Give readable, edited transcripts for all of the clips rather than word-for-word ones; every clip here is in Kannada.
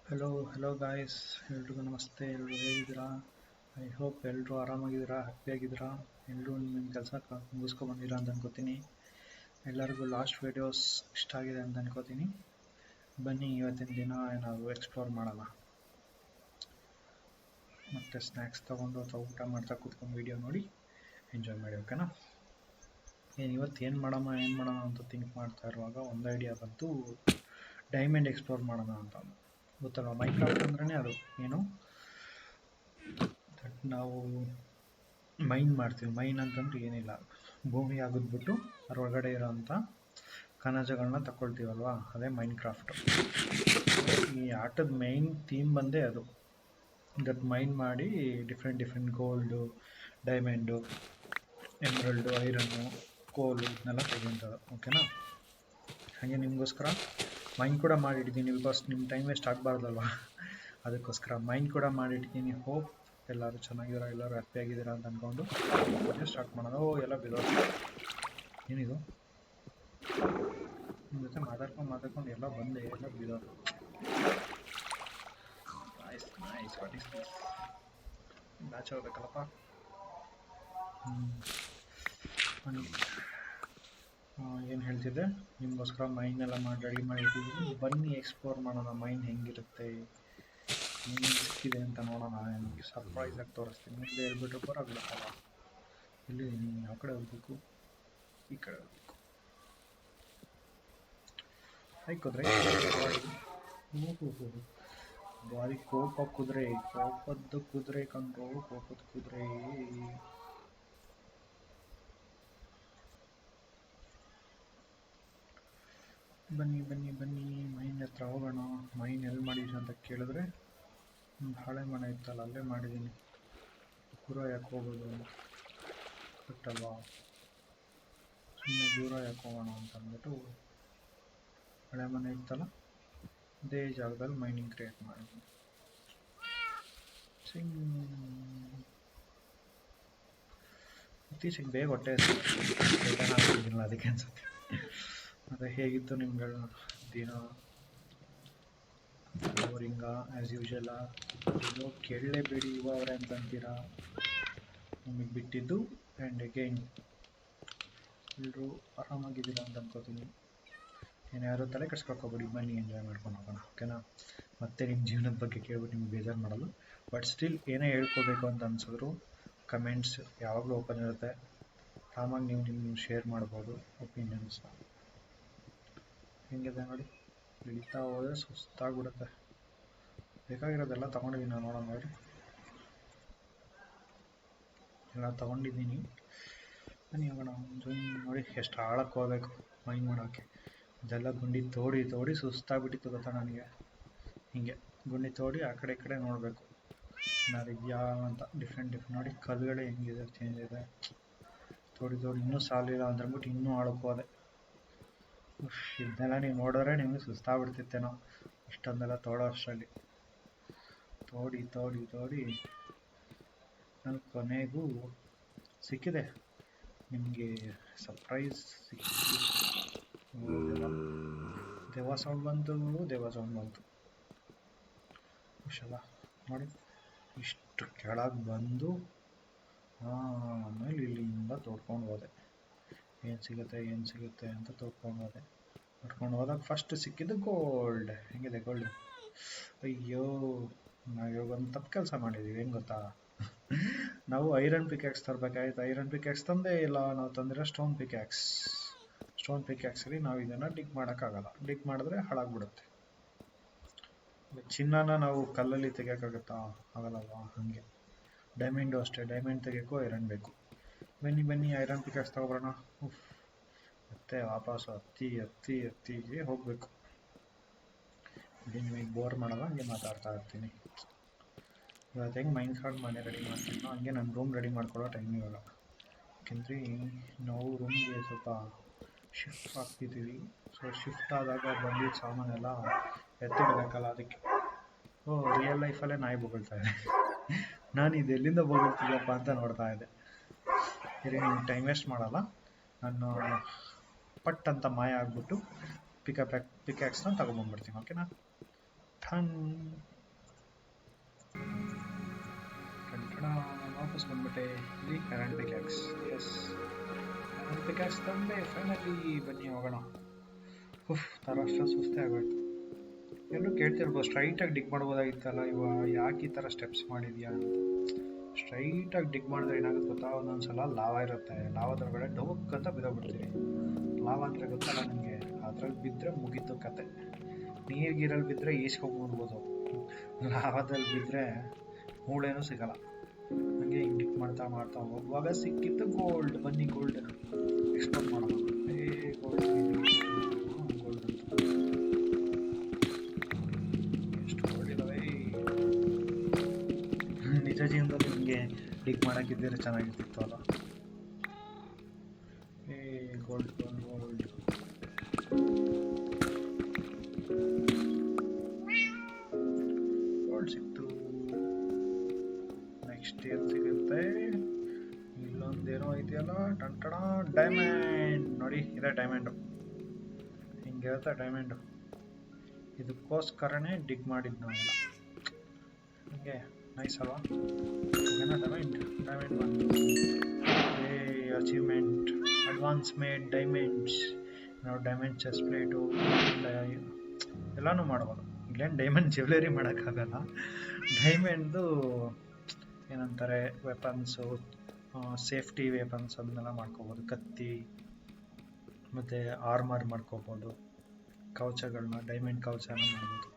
ಹಲೋ ಗಾಯ್ಸ್, ಎಲ್ರಿಗೂ ನಮಸ್ತೆ. ಎಲ್ಲರೂ ಹೇಗಿದ್ದೀರಾ? ಐ ಹೋಪ್ ಎಲ್ಲರೂ ಆರಾಮಾಗಿದ್ದೀರಾ, ಹ್ಯಾಪಿಯಾಗಿದ್ದೀರಾ. ಎಲ್ಲರೂ ನಿಮ್ಮ ಕೆಲಸ ಮುಗಿಸ್ಕೊಂಡ್ಬಂದಿರಾ ಅಂತ ಅನ್ಕೋತೀನಿ. ಎಲ್ಲರಿಗೂ ಲಾಸ್ಟ್ ವೀಡಿಯೋಸ್ ಇಷ್ಟ ಆಗಿದೆ ಅಂತ ಅನ್ಕೋತೀನಿ. ಬನ್ನಿ ಇವತ್ತಿನ ದಿನ ಏನಾದರೂ ಎಕ್ಸ್ಪ್ಲೋರ್ ಮಾಡೋಣ. ಮತ್ತು ಸ್ನ್ಯಾಕ್ಸ್ ತೊಗೊಂಡು ಅಥವಾ ಊಟ ಮಾಡ್ತಾ ಕೂತ್ಕೊಂಡು ವೀಡಿಯೋ ನೋಡಿ ಎಂಜಾಯ್ ಮಾಡಿ, ಓಕೆನಾ? ಇವತ್ತು ಏನು ಮಾಡೋಣ ಅಂತ ಥಿಂಕ್ ಮಾಡ್ತಾ ಇರುವಾಗ ಒಂದು ಐಡಿಯಾ ಬಂತು, ಡೈಮಂಡ್ ಎಕ್ಸ್ಪ್ಲೋರ್ ಮಾಡೋಣ ಅಂತ. ಗೊತ್ತಲ್ವ, ಮೈನ್ಕ್ರಾಫ್ಟ್ ಅಂದ್ರೇ ಅದು. ಏನು ನಾವು ಮೈನ್ ಮಾಡ್ತೀವಿ. ಮೈನ್ ಅಂತಂದ್ರೆ ಏನಿಲ್ಲ, ಭೂಮಿ ಆಗಿದ್ಬಿಟ್ಟು ಅದರೊಳಗಡೆ ಇರೋಂಥ ಖನಿಜಗಳನ್ನ ತಗೊಳ್ತೀವಲ್ವಾ, ಅದೇ ಮೈನ್ಕ್ರಾಫ್ಟ್. ಈ ಆಟದ ಮೈನ್ ಥೀಮ್ ಬಂದೇ ಅದು. ದಟ್ ಮೈನ್ ಮಾಡಿ ಡಿಫ್ರೆಂಟ್ ಗೋಲ್ಡು, ಡೈಮಂಡು, ಎಮ್ರಲ್ಡು, ಐರನ್ನು, ಕೋಲು ಇದನ್ನೆಲ್ಲ ತೆಗೆಯುವಂಥದ್ದು, ಓಕೆನಾ? ಹಾಗೆ ನಿಮಗೋಸ್ಕರ ಮೈನ್ ಕೂಡ ಮಾಡಿಟ್ಟಿದ್ದೀನಿ, ಬಿಕಾಸ್ ನಿಮ್ಮ ಟೈಮ್ ವೇಸ್ಟ್ ಆಗಬಾರ್ದಲ್ವ, ಅದಕ್ಕೋಸ್ಕರ ಮೈನ್ ಕೂಡ ಮಾಡಿಟ್ಟಿದ್ದೀನಿ. ಹೋಪ್ ಎಲ್ಲರೂ ಚೆನ್ನಾಗಿದ್ದೀರಾ, ಎಲ್ಲರೂ ಹ್ಯಾಪಿಯಾಗಿದ್ದೀರಾ ಅಂತ ಅಂದ್ಕೊಂಡು ಸ್ಟಾರ್ಟ್ ಮಾಡೋದು. ಎಲ್ಲ ಬಿಡೋದು. ಏನಿದು ನಿಮ್ಮ ಜೊತೆ ಮಾತಾಡ್ಕೊಂಡು ಎಲ್ಲ ಬಂದೆ, ಎಲ್ಲ ಬಿಡೋದು. Nice what is this? Batch ಹೋಗ್ಬೇಕಲ್ಲಪ್ಪ. ಏನು ಹೇಳ್ತಿದ್ದೆ, ನಿಮಗೋಸ್ಕರ ಮೈನ್ ಎಲ್ಲ ರೆಡಿ ಮಾಡಿದ್ದೀವಿ. ಬನ್ನಿ ಎಕ್ಸ್ಪ್ಲೋರ್ ಮಾಡೋಣ, ಮೈನ್ ಹೆಂಗಿರುತ್ತೆ, ಏನು ಸಿಕ್ಕಿದೆ ಅಂತ ನೋಡೋಣ. ನಿಮಗೆ ಸರ್ಪ್ರೈಸ್ ಆಗಿ ತೋರಿಸ್ತೀನಿ. ಮುಂದೆ ಹೇಳ್ಬಿಟ್ರೆ ಬರೋಗ್ಬಿಡುತ್ತಲ್ಲ. ಇಲ್ಲಿ ನೀವು ಯಾವ ಕಡೆ ಹೋಗ್ಬೇಕು? ಈ ಕಡೆ ಹೋಗ್ಬೇಕು. ಆಯ್ಕೋದ್ರೆ ಬಾರಿ ಕೋಪದ ಕುದುರೆ ಕಂಡ್ರು, ಕೋಪದ ಕುದುರೆ. ಬನ್ನಿ ಮೈನ್ ಹತ್ರ ಹೋಗೋಣ. ಮೈನ್ ಎಲ್ಲಿ ಮಾಡಿದ್ದೀನಿ ಅಂತ ಕೇಳಿದ್ರೆ, ಹಳೆ ಮನೆ ಇತ್ತಲ್ಲ ಅಲ್ಲೇ ಮಾಡಿದ್ದೀನಿ. ದೂರ ಯಾಕೆ ಹೋಗೋದು ಗೊತ್ತಲ್ವಾ, ಸುಮ್ಮನೆ ದೂರ ಯಾಕೆ ಹೋಗೋಣ ಅಂತ ಅಂದ್ಬಿಟ್ಟು ಹಳೆ ಮನೆ ಇತ್ತಲ್ಲ ಅದೇ ಜಾಗದಲ್ಲಿ ಮೈನಿಂಗ್ ಕ್ರಿಯೇಟ್ ಮಾಡಿದ್ದೀನಿ. ಇತ್ತೀಚೆಗೆ ಬೇಗ ಹೊಟ್ಟೆ ಆಗಿಲ್ಲ, ಅದಕ್ಕೆ ಅನ್ಸುತ್ತೆ. ಅದೇ ಹೇಗಿತ್ತು ನಿಮ್ಗಳ ದಿನ? ಬೋರಿಂಗ ಆ್ಯಸ್ ಯೂಶಲ್ಲ? ಏನೋ ಕೇಳಲೇಬೇಡಿ ಯುವ ಅವರೇ ಅಂತ ಅಂತೀರಾ, ನಿಮಗೆ ಬಿಟ್ಟಿದ್ದು. ಆ್ಯಂಡ್ ಅಗೈನ್ ಎಲ್ಲರೂ ಆರಾಮಾಗಿದ್ದೀರಾ ಅಂತ ಅನ್ಕೋತೀನಿ. ಯಾರು ತಲೆ ಕೆಡ್ಸ್ಕೊಳ್ಕೊಬೇಡಿ, ಬನ್ನಿ ಎಂಜಾಯ್ ಮಾಡ್ಕೊಂಡು ಹೋಗೋಣ, ಓಕೆನಾ? ಮತ್ತೆ ನಿಮ್ಮ ಜೀವನದ ಬಗ್ಗೆ ಕೇಳ್ಬಿಟ್ಟು ನಿಮ್ಗೆ ಬೇಜಾರು ಮಾಡಲ್ಲ. ಬಟ್ ಸ್ಟಿಲ್ ಏನೇ ಹೇಳ್ಕೋಬೇಕು ಅಂತ ಅನ್ಸಿದ್ರು ಕಮೆಂಟ್ಸ್ ಯಾವಾಗಲೂ ಓಪನ್ ಇರುತ್ತೆ. ಆರಾಮಾಗಿ ನೀವು ಶೇರ್ ಮಾಡ್ಬೋದು ಒಪಿನಿಯನ್ಸ್ನ. ಹೆಂಗಿದೆ ನೋಡಿ, ಬೆಳೀತಾ ಹೋದರೆ ಸುಸ್ತಾಗ್ಬಿಡುತ್ತೆ. ಬೇಕಾಗಿರೋದೆಲ್ಲ ತೊಗೊಂಡಿದ್ದೀನಿ ನಾನು, ನೋಡೋಣ ನೋಡಿ. ಎಲ್ಲ ತೊಗೊಂಡಿದ್ದೀನಿ, ಬನ್ನಿ ಹೋಗೋಣ. ನೋಡಿ ಎಷ್ಟು ಆಳಕ್ಕೆ ಹೋಗ್ಬೇಕು ಮೈನ್ ಮಾಡೋಕ್ಕೆ. ಇದೆಲ್ಲ ಗುಂಡಿ ತೋಡಿ ಸುಸ್ತಾಗ್ಬಿಟ್ಟಿತ್ತು ಗೊತ್ತಾ ನನಗೆ. ಹೀಗೆ ಗುಂಡಿ ತೋಡಿ ಆ ಕಡೆ ಈ ಕಡೆ ನೋಡಬೇಕು ಏನಾದ್ರು ಇದೆಯಾ ಅಂತ. ಡಿಫ್ರೆಂಟ್ ನೋಡಿ ಕಲ್ಲುಗಳೇ ಹೆಂಗಿದೆ, ಚೇಂಜ್ ಇದೆ. ತೋಡಿ ಇನ್ನೂ ಸಾಲಿಲ್ಲ ಅಂದ್ಬಿಟ್ಟು ಇನ್ನೂ ಆಳಕ್ಕೆ ಹೋದೆ. ಇದನ್ನೆಲ್ಲ ನೀವು ನೋಡಿದ್ರೆ ನಿಮಗೆ ಸುಸ್ತಾಗ್ಬಿಡ್ತಿತ್ತೇನೋ, ಇಷ್ಟೊಂದೆಲ್ಲ ತೋಡೋ ಅಷ್ಟರಲ್ಲಿ. ತೋಡಿ ನನ್ನ ಕೊನೆಗೂ ಸಿಕ್ಕಿದೆ. ನಿಮಗೆ ಸರ್ಪ್ರೈಸ್ ಸಿಕ್ಕಿದೆ. ದೇವ ಸೌಂಡ್ ಬಂತು. ಹುಷಲ್ಲ ನೋಡಿ, ಇಷ್ಟು ಕೆಳಗೆ ಬಂದು ಆಮೇಲೆ ಇಲ್ಲಿಂದ ತೋಡ್ಕೊಂಡು ಹೋದೆ. ಏನು ಸಿಗುತ್ತೆ ಅಂತ ತೋಡ್ಕೊಂಡು ಹೋದಾಗ ಫಸ್ಟ್ ಸಿಕ್ಕಿದ್ದು ಗೋಲ್ಡ್. ಹೆಂಗಿದೆ ಗೋಲ್ಡ್? ಅಯ್ಯೋ, ನಾವು ಇವಾಗ ಒಂದು ತಪ್ಪು ಕೆಲಸ ಮಾಡಿದ್ದೀವಿ. ಏನು ಗೊತ್ತಾ, ನಾವು ಐರನ್ ಪಿಕ್ಯಾಕ್ಸ್ ತರಬೇಕಾಯ್ತು. ಐರನ್ ಪಿಕ್ಯಾಕ್ಸ್ ತಂದೇ ಇಲ್ಲ, ನಾವು ತಂದಿರೋ ಸ್ಟೋನ್ ಪಿಕ್ಯಾಕ್ಸಲ್ಲಿ ನಾವು ಇದನ್ನು ಡಿಗ್ ಮಾಡೋಕ್ಕಾಗಲ್ಲ. ಡಿಗ್ ಮಾಡಿದ್ರೆ ಹಾಳಾಗ್ಬಿಡುತ್ತೆ. ಚಿನ್ನನ ನಾವು ಕಲ್ಲಲ್ಲಿ ತೆಗಿಯೋಕ್ಕಾಗತ್ತಾ? ಆಗಲ್ಲಲ್ವಾ. ಹಾಗೆ ಡೈಮಂಡು ಅಷ್ಟೇ, ಡೈಮಂಡ್ ತೆಗಿಯೋಕ್ಕೂ ಐರನ್ ಬೇಕು. ಬನ್ನಿ ಐರನ್ ಪಿಕ್ಯಾಕ್ಸ್ ತಗೊಬರೋಣ. ಮತ್ತೆ ವಾಪಸ್ಸು ಹತ್ತಿ ಹೋಗಬೇಕು. ನಿಮಗೆ ಬೋರ್ ಮಾಡಲ್ಲ, ಹಂಗೆ ಮಾತಾಡ್ತಾ ಇರ್ತೀನಿ. ಇವತ್ತು ಹೆಂಗೆ ಮೈನ್ಕ್ರಾಫ್ಟ್ ಮನೆ ರೆಡಿ ಮಾಡ್ತೀನೋ ಹಂಗೆ ನನ್ನ ರೂಮ್ ರೆಡಿ ಮಾಡ್ಕೊಳ್ಳೋ ಟೈಮ್ ಇವಾಗ. ಯಾಕೆಂದರೆ ನಾವು ರೂಮ್ಗೆ ಸ್ವಲ್ಪ ಶಿಫ್ಟ್ ಆಗ್ತಿದ್ದೀವಿ. ಸೊ ಶಿಫ್ಟ್ ಆದಾಗ ಬಂದಿದ್ದ ಸಾಮಾನೆಲ್ಲ ಎತ್ತಿಡಬೇಕಲ್ಲ, ಅದಕ್ಕೆ. ರಿಯಲ್ ಲೈಫಲ್ಲೇ ನಾಯಿ ಬೊಗಳ್ತಾ ಇದೆ. ನಾನು ಇದು ಎಲ್ಲಿಂದ ಬೊಗಳ್ತಿದ್ದಪ್ಪ ಅಂತ ನೋಡ್ತಾ ಇದ್ದೆ. ಸರಿ, ನಿಮ್ಗೆ ಟೈಮ್ ವೇಸ್ಟ್ ಮಾಡಲ್ಲ. ನಾನು ಪಟ್ ಅಂತ ಮಾಯ ಆಗ್ಬಿಟ್ಟು ಪಿಕ್ಯಾಕ್ಸ್ನ ತಗೊಂಬಂದ್ಬಿಡ್ತೀನಿ, ಓಕೆನಾ? ಟನ್ ವಾಪಸ್ ಬಂದ್ಬಿಟ್ಟೆ. ಇಲ್ಲಿ ಕರೆಂಟ್ ಪಿಕ್ಯಾಕ್ಸ್. ಎಸ್, ಕರೆಂಟ್ ಪಿಕ್ಯಾಕ್ಸ್ ತಂದೆ ಫೈನಲಿ. ಬನ್ನಿ ಹೋಗೋಣ. ಥರ ಅಷ್ಟು ಸುಸ್ತೇ ಆಗೋಯ್ತು. ಎಲ್ಲರೂ ಕೇಳ್ತಿರ್ಬೋದು, ಸ್ಟ್ರೈಟಾಗಿ ಡಿಗ್ ಮಾಡ್ಬೋದಾಗಿತ್ತಲ್ಲ ಯಾಕೆ ಈ ಥರ ಸ್ಟೆಪ್ಸ್ ಮಾಡಿದ್ಯಾ ಅಂತ. ಸ್ಟ್ರೈಟಾಗಿ ಡಿಗ್ ಮಾಡಿದ್ರೆ ಏನಾಗುತ್ತೆ ಗೊತ್ತಾ, ಒಂದೊಂದ್ಸಲ ಲಾವಾ ಇರುತ್ತೆ, ಲಾವಾದೊಳಗಡೆ ಡೊಕ್ ಅಂತ ಬಿದ್ದೋಗ್ಬಿಡ್ತೀರಿ. ಲಾವಾ ಅಂದರೆ ಗೊತ್ತಲ್ಲ ನಿಮಗೆ, ಅದ್ರಲ್ಲಿ ಬಿದ್ದರೆ ಮುಗೀತು ಕತೆ. ನೀರಿಗಿರಲ್ಲಿ ಬಿದ್ದರೆ ಈಸ್ಕೊಂಡ್ಬಿಡ್ಬೋದು, ಲಾವಾದಲ್ಲಿ ಬಿದ್ದರೆ ಮೂಳೆನೂ ಸಿಗಲ್ಲ. ಹಂಗೆ ಹಿಂಗೆ ಡಿಕ್ ಮಾಡ್ತಾ ಮಾಡ್ತಾ ಹೋಗುವಾಗ ಸಿಕ್ಕಿತ್ತು ಗೋಲ್ಡ್. ಬನ್ನಿ ಗೋಲ್ಡ್ ಎಕ್ಸ್ಪ್ಲೋರ್ ಮಾಡೋಣ. ಗೋಲ್ಡ್ ಗೋಲ್ಡ್ ಅಂತ ಎಷ್ಟು ಗೋಲ್ಡ್ ಇದಾವೆ. ನಿಜ ಜೀವನದಲ್ಲಿ ನಿಮಗೆ ಡಿಕ್ ಮಾಡೋಕ್ಕಿದ್ದರೆ ಚೆನ್ನಾಗಿರ್ತಿತ್ತು ಅಲ್ಲ. Gold gold gold. ಗೋಲ್ಡ್ ಸಿಕ್ತು. ನೆಕ್ಸ್ಟ್ ಏನು ಸಿಗುತ್ತೆ? ಇಲ್ಲೊಂದೇನೋ ಇದೆಯಲ್ಲ, ಟಂಟಣ ಡೈಮಂಡ್. ನೋಡಿ, ಇದೆ ಡೈಮಂಡು. ಹಿಂಗಿರುತ್ತೆ ಡೈಮಂಡು. ಇದಕ್ಕೋಸ್ಕರನೇ ಡಿಗ್ ಮಾಡಿದ್ದು ನಾವೆಲ್ಲ. ಹಂಗೆ ನೈಸ್ ಅಲ್ವಾ? ಡೈಮಂಡ್ ಬಂತು. Achievement advance made diamonds. ನಾವು ಡೈಮಂಡ್ ಚೆಸ್ಟ್ ಪ್ಲೇಟು ಎಲ್ಲನೂ ಮಾಡ್ಬೋದು. ಇಲ್ಲೇನು ಡೈಮಂಡ್ ಜ್ಯುವೆಲರಿ ಮಾಡೋಕ್ಕಾಗಲ್ಲ. ಡೈಮಂಡ್ದು ಏನಂತಾರೆ, ವೆಪನ್ಸು, ಸೇಫ್ಟಿ ವೆಪನ್ಸ್ ಅದನ್ನೆಲ್ಲ ಮಾಡ್ಕೋಬೋದು. ಕತ್ತಿ ಮತ್ತು ಆರ್ಮರ್ ಮಾಡ್ಕೋಬೋದು. ಕವಚಗಳನ್ನ, ಡೈಮಂಡ್ ಕವಚನ ಮಾಡ್ಬೋದು.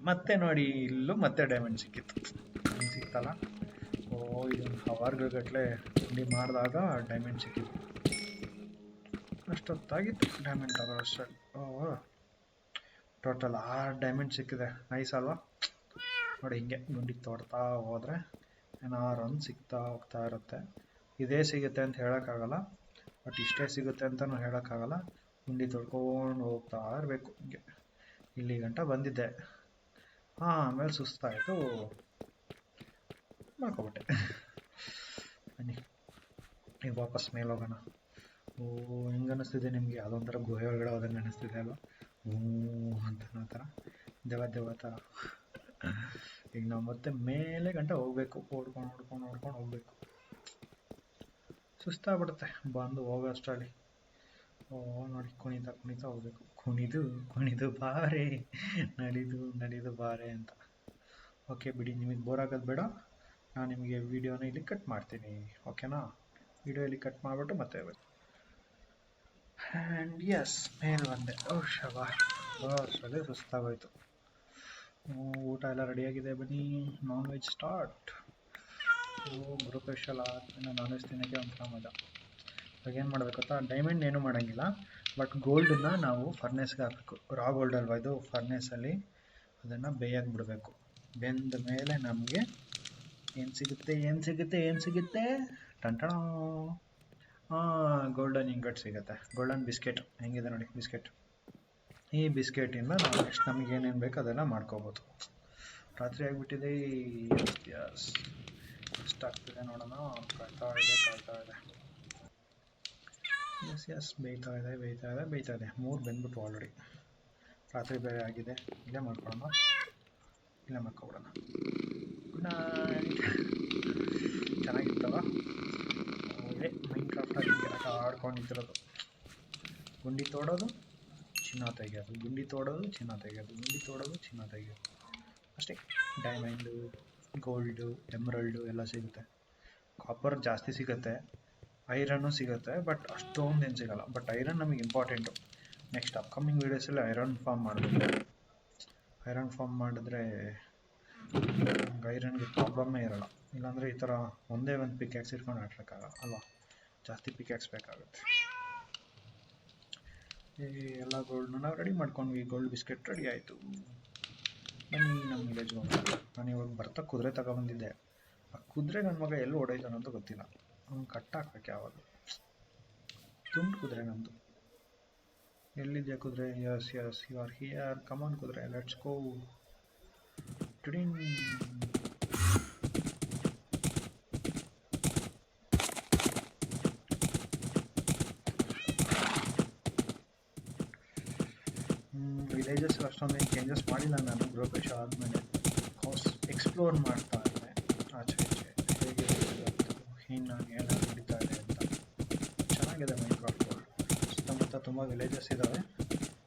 ಮತ್ತೆ ನೋಡಿ, ಇಲ್ಲೂ ಮತ್ತೆ ಡೈಮಂಡ್ ಸಿಕ್ಕಿತ್ತು. ಸಿಕ್ತಲ್ಲ, ಇದೊಂದು ಹವರ್ಗಟ್ಟಲೆ ತಿಂಡಿ ಮಾಡಿದಾಗ ಡೈಮಂಡ್ ಸಿಕ್ಕಿತ್ತು. ಅಷ್ಟೊತ್ತಾಗಿತ್ತು ಡೈಮಂಡ್ ಅಷ್ಟರಲ್ಲಿ. ಟೋಟಲ್ 6 ಡೈಮಂಡ್ ಸಿಕ್ಕಿದೆ. ನೈಸ್ ಅಲ್ವಾ? ನೋಡಿ, ಹಿಂಗೆ ಗುಂಡಿ ತೋಡ್ತಾ ಹೋದರೆ ಏನಾರು ಒಂದು ಸಿಗ್ತಾ ಹೋಗ್ತಾ ಇರುತ್ತೆ. ಇದೇ ಸಿಗುತ್ತೆ ಅಂತ ಹೇಳೋಕ್ಕಾಗಲ್ಲ, ಬಟ್ ಇಷ್ಟೇ ಸಿಗುತ್ತೆ ಅಂತಲೂ ಹೇಳೋಕ್ಕಾಗಲ್ಲ. ಗುಂಡಿ ತೊಡ್ಕೊಂಡು ಹೋಗ್ತಾ ಇರಬೇಕು. ಹಿಂಗೆ ಇಲ್ಲಿ ಗಂಟ ಬಂದಿದ್ದೆ. ಆಮೇಲೆ ಸುಸ್ತಾಯಿತು, ಮಾಡ್ಕೊಬಿಟ್ಟೆ. ಬನ್ನಿ ಈಗ ವಾಪಸ್ ಮೇಲೆ ಹೋಗೋಣ. ಹೆಂಗೆ ಅನ್ನಿಸ್ತಿದೆ ನಿಮಗೆ? ಅದೊಂಥರ ಗುಹೆ ಒಳಗಡೆ ಹೋದಂಗೆ ಅನ್ನಿಸ್ತಿದೆ ಅಲ್ವಾ? ಅಂತ ಆ ಥರ ದೇವ ಥರ. ಈಗ ನಾವು ಮತ್ತೆ ಮೇಲೆ ಗಂಟ ಹೋಗ್ಬೇಕು. ಓಡ್ಕೊಂಡು ಹೋಗ್ಬೇಕು. ಸುಸ್ತಾಗ್ಬಿಡುತ್ತೆ ಬಂದು ಹೋಗೋ ಅಷ್ಟರಲ್ಲಿ. ನೋಡಿ, ಕುಣಿತಾ ಹೋಗ್ಬೇಕು. ಕುಣಿದು ಬಾರೆ, ನಡಿದು ಬಾರೆ ಅಂತ. ಓಕೆ ಬಿಡಿ, ನಿಮಗೆ ಬೋರ್ ಆಗೋದು ಬೇಡ. ನಾನು ನಿಮಗೆ ವಿಡಿಯೋನ ಇಲ್ಲಿ ಕಟ್ ಮಾಡ್ತೀನಿ, ಓಕೆನಾ? ವಿಡಿಯೋ ಇಲ್ಲಿ ಕಟ್ ಮಾಡಿಬಿಟ್ಟು ಮತ್ತೆ ಆ್ಯಂಡ್ ಎಸ್, ಮೇಲೆ ಬಂದೆ. ಅಷ್ಟರಲ್ಲೇ ಸುಸ್ತಾಗೋಯ್ತು. ಊಟ ಎಲ್ಲ ರೆಡಿಯಾಗಿದೆ. ಬನ್ನಿ, ನಾನ್ ವೆಜ್ ಸ್ಟಾರ್ಟ್. ಗುರು ಸ್ಪೆಷಲ್ ಆದಮೇಲೆ ನಾನ್ ವೆಜ್ ತಿನ್ನೋಕ್ಕೆ ಒಂಥರ ಮಜಾ. ಇವಾಗ ಏನು ಮಾಡಬೇಕು ಗೊತ್ತಾ? ಡೈಮಂಡ್ ಏನೂ ಮಾಡೋಂಗಿಲ್ಲ, ಬಟ್ ಗೋಲ್ಡನ್ನ ನಾವು ಫರ್ನೇಸ್ಗೆ ಹಾಕಬೇಕು. ರಾ ಗೋಲ್ಡ್ ಅಲ್ವಾ ಇದು? ಫರ್ನೇಸಲ್ಲಿ ಅದನ್ನು ಬೇಯಕ್ಕೆ ಬಿಡಬೇಕು. ಬೆಂದ ಮೇಲೆ ನಮಗೆ ಏನು ಸಿಗುತ್ತೆ? ಟಂಟಣ, ಗೋಲ್ಡನ್ ಇಂಗಟ್ ಸಿಗುತ್ತೆ. ಗೋಲ್ಡನ್ ಬಿಸ್ಕೆಟ್ ಹೆಂಗಿದೆ ನೋಡಿ, ಬಿಸ್ಕೆಟ್. ಈ ಬಿಸ್ಕೆಟಿಂದ ನಾವು ನೆಕ್ಸ್ಟ್ ನಮಗೆ ಏನೇನು ಬೇಕು ಅದೆಲ್ಲ ಮಾಡ್ಕೋಬೋದು. ರಾತ್ರಿ ಆಗಿಬಿಟ್ಟಿದೆ. ಎಷ್ಟಾಗ್ತಿದೆ ನೋಡೋಣ. ಕಾಯ್ತಾ ಇದೆ. ಎಸ್, ಬೇಯ್ತಾ ಇದೆ. 3 ಬೆಂದ್ಬಿಟ್ಟು ಆಲ್ರೆಡಿ. ರಾತ್ರಿ ಬೇರೆ ಆಗಿದೆ. ಇಲ್ಲೇ ಮಾಡ್ಕೊಬಿಡೋಣ. Good night. ಚೆನ್ನಾಗಿತ್ತಲ್ಲ? ಇದೇ ಮೈನ್ಕ್ರಾಫ್ಟಲ್ಲಿ ಆಟ ಆಡ್ಕೊಂಡಿದ್ದಿರೋದು. ಗುಂಡಿ ತೋಡೋದು, ಚಿನ್ನ ತೆಗೆಯೋದು, ಗುಂಡಿ ತೋಡೋದು, ಚಿನ್ನ ತೆಗೆಯೋದು. ಅಷ್ಟೇ. ಡೈಮಂಡು, ಗೋಲ್ಡು, ಎಮ್ರಲ್ಡು ಎಲ್ಲ ಸಿಗುತ್ತೆ. ಕಾಪರ್ ಜಾಸ್ತಿ ಸಿಗುತ್ತೆ, ಐರನ್ನು ಸಿಗುತ್ತೆ, ಬಟ್ ಅಷ್ಟೊಂದೇನು ಸಿಗಲ್ಲ. ಬಟ್ ಐರನ್ ನಮಗೆ ಇಂಪಾರ್ಟೆಂಟು. ನೆಕ್ಸ್ಟ್ ಅಪ್ಕಮಿಂಗ್ ವೀಡಿಯೋಸಲ್ಲಿ ಐರನ್ ಫಾರ್ಮ್ ಮಾಡಬೇಕು. ಐರನ್ ಫಾರ್ಮ್ ಮಾಡಿದ್ರೆ ಐರನ್ಗೆ ಪ್ರಾಬ್ಲಮ್ಮೇ ಇರೋಲ್ಲ. ಇಲ್ಲಾಂದರೆ ಈ ಥರ ಒಂದೇ ಒಂದು ಪಿಕ್ಯಾಕ್ಸ್ ಇಟ್ಕೊಂಡು ಆಡ್ಸೋಕ್ಕಾಗಲ್ಲ ಅಲ್ವಾ? ಜಾಸ್ತಿ ಪಿಕ್ಯಾಕ್ಸ್ ಬೇಕಾಗುತ್ತೆ. ಎಲ್ಲ ಗೋಲ್ಡ್ನ ನಾವು ರೆಡಿ ಮಾಡ್ಕೊಂಡ್ವಿ. ಗೋಲ್ಡ್ ಬಿಸ್ಕೆಟ್ ರೆಡಿ ಆಯಿತು. ಬನ್ನಿ ನಮ್ಮ ವಿಲೇಜ್ಗೆ ಹೋಗೋಣ. ನಾನು ಇವಾಗ ಬರ್ತಾ ಕುದುರೆ ತಗೊಬಂದಿದ್ದೆ. ಆ ಕುದುರೆ ನನ್ನ ಮಗ ಎಲ್ಲಿ ಓಡೋಯ್ತಾನೋ ಅಂತ ಗೊತ್ತಿಲ್ಲ. ಅವ್ನು ಕಟ್ಟಾಕ್ಬೇಕು ಯಾವಾಗ. ತುಂಡು ಕುದುರೆ ನಮ್ಮದು. ಎಲ್ಲಿದೆಯಾ ಕುದುರೆ? Yes you are here. Come on ಕುದುರೆ, ಲೆಟ್ಸ್ ಗೋ. ವಿಲೇಜಸ್ ಅಷ್ಟೊಂದೇನು ಚೇಂಜಸ್ ಮಾಡಿಲ್ಲ ನಾನು ಗೃಹಪ್ರವೇಶ ಆದಮೇಲೆ. ಎಕ್ಸ್ಪ್ಲೋರ್ ಮಾಡ್ತಾ ಇದ್ದೆ ಆಚೆ ಈಚೆ, ಹೇಗೆ ಇನ್ನು ಏನಾದ್ರು ನಡೀತಾ ಇದೆ ಅಂತ. ಚೆನ್ನಾಗಿದೆ ಮೈನ್ಕ್ರಾಫ್ಟ್ ವರ್ಲ್ಡ್. ಸುತ್ತಮುತ್ತ ತುಂಬ ವಿಲೇಜಸ್ ಇದ್ದಾವೆ.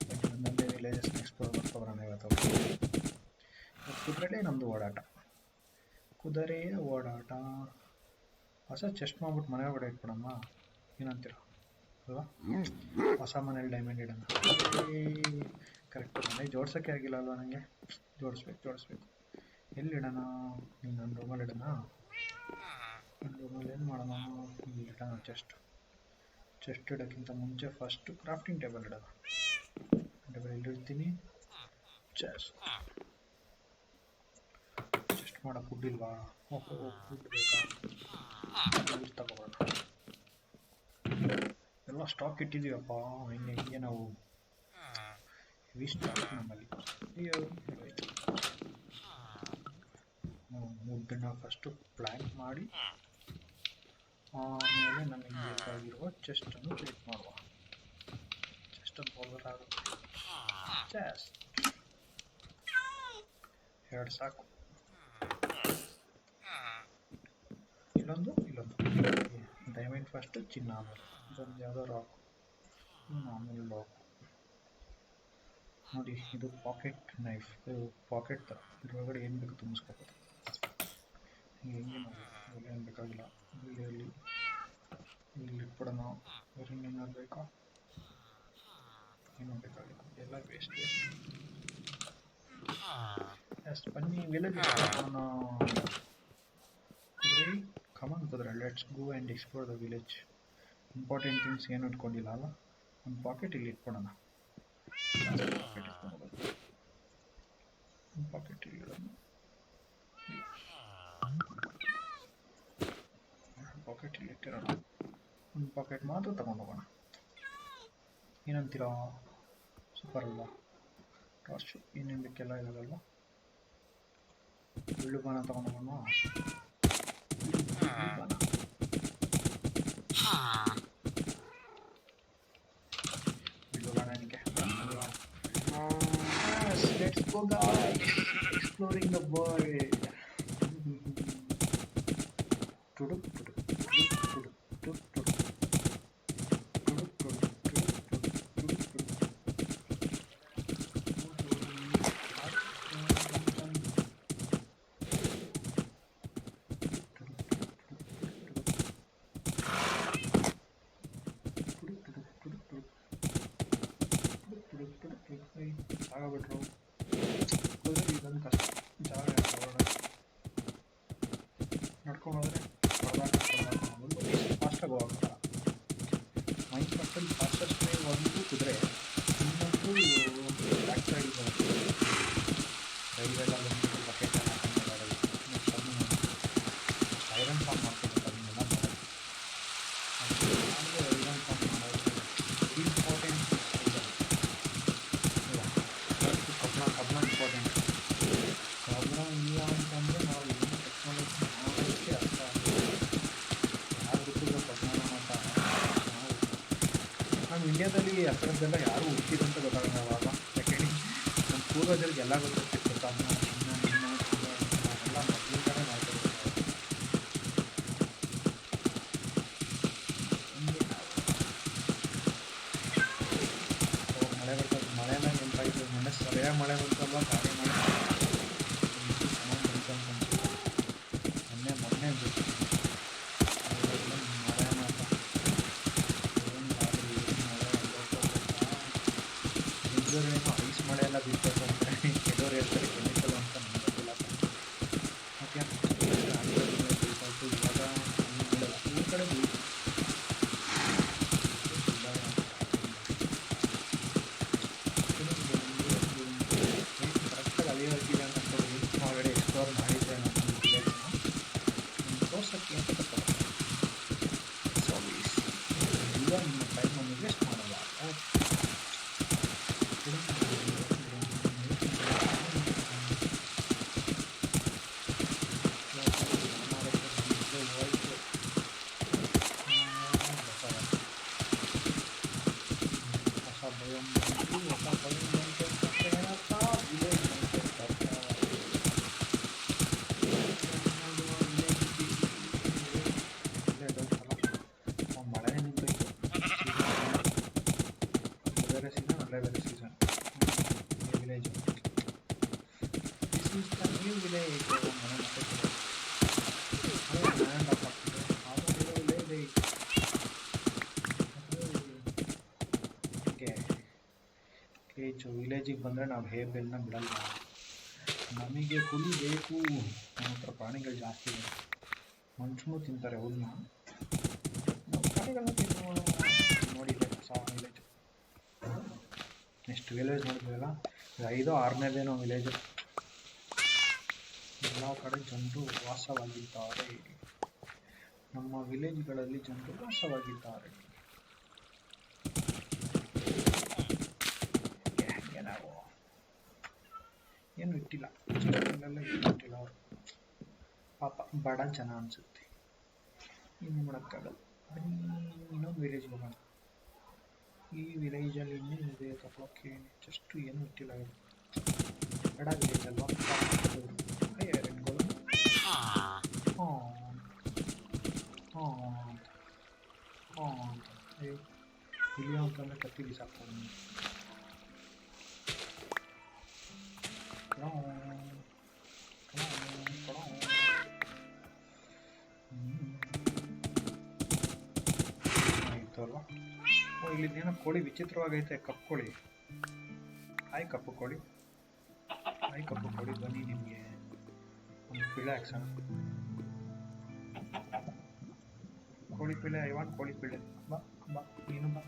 ಬಟ್ ಒಂದೊಂದೇ ವಿಲೇಜಸ್ನ ಎಕ್ಸ್ಪ್ಲೋರ್ ಮಾಡ್ಕೊಬರೋಣ ಇವತ್ತು. ಕುದುರೆಲೇ ನಮ್ಮದು ಓಡಾಟ, ಕುದುರೆಯ ಓಡಾಟ. ಹೊಸ ಚೆಸ್ಟ್ ಮಾಡ್ಬಿಟ್ಟು ಮನೆ ಒಳಗಡೆ ಇಟ್ಬಿಡಮ್ಮ, ಏನಂತೀರ ಅಲ್ವಾ? ಹೊಸ ಮನೇಲಿ ಡೈಮಂಡ್ ಇಡೋಣ. ಕರೆಕ್ಟ್, ಮನೆ ಜೋಡ್ಸೋಕ್ಕೆ ಆಗಿಲ್ಲ ಅಲ್ವಾ ನನಗೆ? ಜೋಡಿಸ್ಬೇಕು. ಎಲ್ಲಿ ಇಡೋಣ? ನನ್ನ ರೂಮಲ್ಲಿ ಇಡೋಣ. ನನ್ನ ರೂಮಲ್ಲಿ ಏನು ಮಾಡೋಣ? ಇಲ್ಲಿ ಇಡೋಣ. ಚೆಸ್ಟ್ ಇಡೋಕ್ಕಿಂತ ಮುಂಚೆ ಫಸ್ಟ್ ಕ್ರಾಫ್ಟಿಂಗ್ ಟೇಬಲ್ ಇಡೋಣ. ಟೇಬಲ್ ಎಲ್ಲಿಡ್ತೀನಿ? ಚೆಸ್ಟ್ ಮಾಡೋಕೆ ಫುಡ್ ಇಲ್ವಾ? ಓಹೋ, ಫುಡ್ ಬೇಕಾ? ತಗೋಬೋಣ. ಎಲ್ಲ ಸ್ಟಾಕ್ ಇಟ್ಟಿದ್ದೀವಪ್ಪ. ಹಿಂಗೆ ನಾವು ಹೆವಿ ಸ್ಟಾಕ್ ನಮ್ಮಲ್ಲಿ. ಮುದ್ದನ್ನು ಫಸ್ಟು ಪ್ಲ್ಯಾನ್ ಮಾಡಿ ಆಮೇಲೆ ನಮಗೆ ಬೇಕಾಗಿರುವ ಚೆಸ್ಟನ್ನು ಕ್ರಿಯೇಟ್ ಮಾಡುವ. ಚೆಸ್ಟನ್ನು ಹೋಗೋದಾಗುತ್ತೆ. ಚೆಸ್ಟ್ 2 ಸಾಕು. ಇಲ್ಲೊಂದು ಡೈಮಂಡ್ ಫಸ್ಟ್, ಚಿನ್ನ ಆಮೇಲೆ. ಇದೊಂದು ಯಾವುದೋ ರಾಕ್, ಆಮೇಲೆ ಲಾಕ್. ನೋಡಿ, ಇದು ಪಾಕೆಟ್ ನೈಫ್, ಇದು ಪಾಕೆಟ್ ಥರ. ಇದ್ರೊಳಗಡೆ ಏನು ಬೇಕು ತುಂಬಿಸ್ಕೋಬೋದು. ಹೆಂಗೆ ನೋಡಿ, ಏನು ಬೇಕಾಗಿಲ್ಲ. ಇಲ್ಲಿ ಇಟ್ಬಿಡೋಣ. ಬೇರೆ ಏನಾದ್ರು ಬೇಕಾ? ಏನೂ ಬೇಕಾಗಿಲ್ಲ, ಎಲ್ಲ ವೇಸ್ಟ್. ಎಸ್, ಬನ್ನಿ ವಿಲೇಜ್ ಮಾಡೋಣ. ಕಮಾನ್ ಕುದುರೆ, let's go and explore the village. Important things ಏನು ಇಟ್ಕೊಂಡಿಲ್ಲ ಅಲ್ಲ. ಒಂದು ಪಾಕೆಟ್ ಇಲ್ಲಿ ಇಟ್ಕೊಳೋಣ. ಪಾಕೆಟ್ ಇಲ್ಲಿ ಇಡೋಣ. ಪಾಕೆಟ್ ಇಲ್ಲಿ ಇಟ್ಟಿರೋಣ. ಒಂದು ಪಾಕೆಟ್ ಮಾತ್ರ ತಗೊಂಡು ಹೋಗೋಣ. ಏನಂತೀರಾ? ಸೂಪರ್ ಅಲ್ವಾ? ಟಾರ್ಚು ಏನೇನು ಬೇಕೆಲ್ಲ ಇರೋದಲ್ವ. ಬಿಳುಬಾನ ತಗೊಂಡು ಹೋಗೋಣ. Let's go guys, exploring the world. ಜಾಗ ಬಿಟ್ರು ಕುದುರೆ ಇದೊಂದು ಕಷ್ಟ. ಜಾಗ ನಡ್ಕೊಂಡು ಹೋದರೆ ಫಾಸ್ಟಾಗಿ ಹೋಗಲ್ಲ. ಮೈನ್ಕ್ರಾಫ್ಟಲ್ಲಿ ಫಾಸ್ಟೆಸ್ಟ್ ವೇ ಒಂದು ಕುದುರೆ, ಇನ್ನೊಂದು ಬ್ಯಾಕ್ ಸೈಡ್ ಬರುತ್ತೆ. ರೈಲೆಲ್ಲ ಬಂದು ಬಕೆಟ್ ಹಾಕೊಂಡು ಮಾಡೋದು. ಐರನ್ ಫಾರ್ಮ್ ಮಾಡ್ಕೋಬೇಕು, ಅದನ್ನೆಲ್ಲ ಮಾಡೋದು. ಐರನ್ ಫಾರ್ಮ್ ಮಾಡೋದು ಇಂಪಾರ್ಟೆಂಟ್. ಕಬ್ಬಣ ಇಂಪಾರ್ಟೆಂಟ್. ಕಬ್ಬಣ ಇಲ್ಲ ಅಂತಂದರೆ ನಾವು ಏನು ಟೆಕ್ನಾಲಜಿ ಮಾಡೋದಕ್ಕೆ ಅರ್ಥ ಆಗುತ್ತೆ. ಯಾರು ಹುಟ್ಟಿದ್ರು ಕಬ್ಬಣ ಅಂತ ನಮ್ಮ ಇಂಡಿಯಾದಲ್ಲಿ ಆ ಥರದ್ದೆಲ್ಲ ಯಾರು ಹುಟ್ಟಿದಂತ ಗೊತ್ತಾಗಲ್ಲ ಅವಾಗ. ಯಾಕೆಂದ್ರೆ ನಮ್ಮ ಪೂರ್ವಜರಿಗೆ ಎಲ್ಲ ಗೊತ್ತಿತ್ತು ಕಬ್ಬಣ, ಎಲ್ಲ ಮೊದಲಿಂದಲೇ ಮಾಡ್ತಿರ್ತಾರೆ. ಮಳೆ ಬರ್ತದೆ, ಮಳೆನ ನೆನಪಾಯಿತು. ಸರಿಯಾಗಿ ಮಳೆ ಬಂತಲ್ವ, ಗಾಳಿ ಮಳೆ ಚೆನ್ನಾಗಿ ಬಂತು ಅಂತ ಮೊನ್ನೆ ಬೇಕು ಮಳೆ ಮಾತ್ರ. ಏನು ಗಾಳಿ, ನಿಜವೇನೋ ಐಸ್ ಮಳೆ ಎಲ್ಲ ಬೀಳ್ಬೇಕು ಅಂತ ಕೆಲವರು ಹೇಳ್ತಾರೆ, ಕೆಮಿಕಲ್ ಅಂತ ನಮ್ಗೆ ಗೊತ್ತಿಲ್ಲ. ಮತ್ತೆ ಬೀಳ್ತಾಯಿತ್ತು. ಇವಾಗ ಊರ ಕಡೆ ಬೀಳ್ತು. ಕರೆಕ್ಟಾಗಿ ಅಲ್ಲಿವರೆಗಿದೆ ಅಂತ ಹೊರಗಡೆ ಎಕ್ಸ್ಪ್ಲೋರ್ ಮಾಡಿದ್ದೆ ನಾನು ವಿಲೇಜ್ನ. ತೋರ್ಸೋಕ್ಕೆ ಅಂತ ತಗೊಳ್ಳಿ. ಈಗ ನಿಮ್ಮ ಟೈಮನ್ನು ವೇಸ್ಟ್ ಮಾಡಲ್ಲ. ವಿಲೇಜ್ ಮನೆ ಮತ್ತೆ ಲ್ಯಾಂಡ್ ಆಫ್ ಆಗ್ತಿದೆ ಆಮೇಲೆ ವಿಲೇಜ್ ಕೇಜು ವಿಲೇಜಿಗೆ ಬಂದರೆ ನಾವು ಹೇಬೆಲ್ನ ಬಿಡಲ್ಲ. ನಮಗೆ ಹುಲಿ ಬೇಕು. ನಮ್ಮ ಹತ್ರ ಪ್ರಾಣಿಗಳು ಜಾಸ್ತಿ ಇದೆ. ಮನುಷ್ಯನು ತಿಂತಾರೆ ಹುಲ್ಲನ್ನ. ನಾವು ಪ್ರಾಣಿಗಳನ್ನ ತಿನ್ನೋ ನೋಡಿದೆ ಹೊಸ ವಿಲೇಜ್. ಎಷ್ಟು ವಿಲೇಜ್ ನೋಡಿದ್ರಲ್ಲ, 5-6ನೇದೇನೋ ವಿಲೇಜ್. ಎಲ್ಲ ಕಡೆ ಜನರು ವಾಸವಾಗಿದ್ದಾರೆ. ನಮ್ಮ ವಿಲೇಜ್ಗಳಲ್ಲಿ ಜನರು ವಾಸವಾಗಿದ್ದಾರೆ. ನಾವು ಏನು ಇಟ್ಟಿಲ್ಲ, ಏನು ಇಟ್ಟಿಲ್ಲ ಅವರು. ಪಾಪ ಬಡ ಜನ ಅನಿಸುತ್ತೆ. ಇನ್ನು ಮಾಡೋಕ್ಕಾಗಲ್ಲ. ಬನ್ನಿ ಇನ್ನೊಂದು ವಿಲೇಜ್ಗೆ ಹೋಗೋಣ. ಈ ವಿಲೇಜಲ್ಲಿ ಇನ್ನೇನಿದೆ ತಗೊಳಕ್ಕೆ? ಜಸ್ಟ್ ಏನೂ ಇಟ್ಟಿಲ್ಲ ಇವರು. ಬಡ ವಿಲೇಜ್ ಅಲ್ವಾ? ರೆಡ್ಗಳು ಇಳಿಯೋ ಅಂತಂದರೆ ಕತ್ತಿ ಬಿಸಾಕ್ತಾರೆ. ಆಯಿತು ಅಲ್ವಾ? ಇಲ್ಲಿದ್ದೇನೋ ಕೋಳಿ ವಿಚಿತ್ರವಾಗೈತೆ. ಕಪ್ಪು ಕೋಳಿ. ಹಾಯ್ ಕಪ್ಪು ಕೋಳಿ. ಹಾಯ್ ಕಪ್ಪು ಕೋಳಿ, ಬನ್ನಿ ನಿಮಗೆ ಒಂದು ಪಿಳ್ಳೆ ಹಾಕ್ಸೋಣ. ಕೋಳಿ ಪಿಳ್ಳೆ, ಐವಾನ್ ಕೋಳಿ ಪಿಳ್ಳೆ. ಬಾ ಬಾ, ನೀನು ಬಾ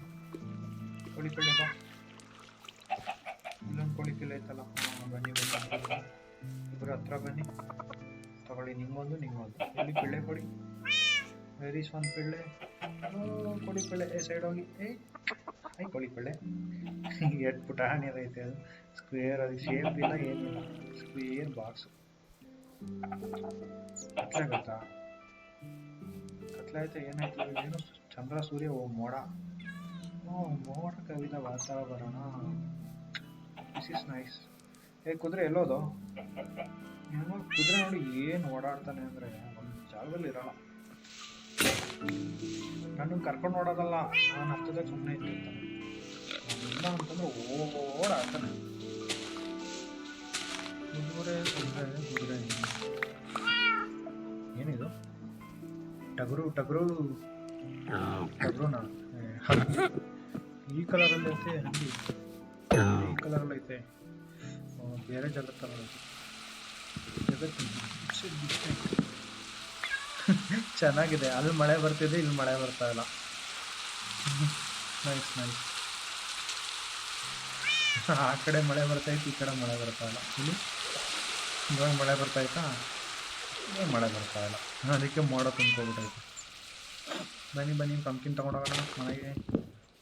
ಕೋಳಿ ಪಿಳ್ಳೆ ಬಾ. ಇಲ್ಲೊಂದು ಕೋಳಿ ಪಿಳ್ಳೆ ಐತಲ್ಲ. ಬನ್ನಿ ಬನ್ನಿ, ಇಬ್ಬರು ಹತ್ರ ಬನ್ನಿ. ತಗೊಳ್ಳಿ, ನಿಮ್ಗೊಂದು ನಿಮ್ಗೊಂದು. ಎಲ್ಲಿ ಪಿಳ್ಳೆ ಕೊಡಿ. ವೆರ್ ಈಸ್ ಒನ್ ಪಿಳ್ಳೆ. ಕೋಳಿ ಪಿಳ್ಳೆ ಸೈಡ್ ಹೋಗಿ. ಐ ಕೋಳಿ ಪಿಳ್ಳೆ. ಎಷ್ಟು ಪುಟಾಣಿ ಅದೈತೆ ಅದು. ಸ್ಕ್ವೇರ್, ಅದು ಶೇಪ್ ಇಲ್ಲ ಏನಿಲ್ಲ, ಸ್ಕ್ವೇರ್ ಬಾಕ್ಸ್. ಕತ್ಲೆ ಗೊತ್ತಾ? ಕತ್ಲೆ ಐತೆ. ಏನಾಯ್ತು? ಏನು ಚಂದ್ರ ಸೂರ್ಯ ಮೋಡ. ಮೋಡ ಕವಿದ ವಾತಾವರಣ. This is nice. ಕುದುರೆ ಎಲ್ಲೋದು? ಏನೋ ಕುದುರೆ ನೋಡಿ ಏನು ಓಡಾಡ್ತಾನೆ ಅಂದರೆ ಒಂದು ಜಾಗದಲ್ಲಿ ಇರೋಲ್ಲ. ನನ್ನ ಕರ್ಕೊಂಡು ಓಡೋದಲ್ಲ, ನಾನು ಹತ್ತದಾಗ ಸುಮ್ಮನೆ ಇಟ್ಟಿರ್ತಾನೆ. ಇಲ್ಲ ಅಂತಂದ್ರೆ ಓಡಾಡ್ತಾನೆ. ಕುದುರೆ ಕುದುರೆ ಕುದುರೆ. ಏನಿದು? ಟಗರು ಟಗರು ಟಗರುನಾ? ಈ ಕಲರಲ್ಲಿ ಐತೆ ಹಂದಿ. ಈ ಕಲರಲ್ಲಿ ಐತೆ. ಬೇರೆ ಜಗತ್ತಲ್ಲ ಜಗತ್ತು. ಚೆನ್ನಾಗಿದೆ. ಅಲ್ಲಿ ಮಳೆ ಬರ್ತಿದೆ, ಇಲ್ಲಿ ಮಳೆ ಬರ್ತಾ ಇಲ್ಲ. Nice nice. ಆ ಕಡೆ ಮಳೆ ಬರ್ತೈತೆ, ಈ ಕಡೆ ಮಳೆ ಬರ್ತಾ ಇಲ್ಲ. ಇಲ್ಲಿ ಇವಾಗ ಮಳೆ ಬರ್ತಾಯ್ತಾ? ಇವಾಗ ಮಳೆ ಬರ್ತಾ ಇಲ್ಲ. ಅದಕ್ಕೆ ಮೋಡ ತುಂಬ್ಕೊಬಿಟ್ಟೈತೆ. ಬನ್ನಿ ಬನ್ನಿ, ಪಂಪ್ಕಿನ್ ತೊಗೊಂಡೋಗೋಣ ಮನೆಗೆ.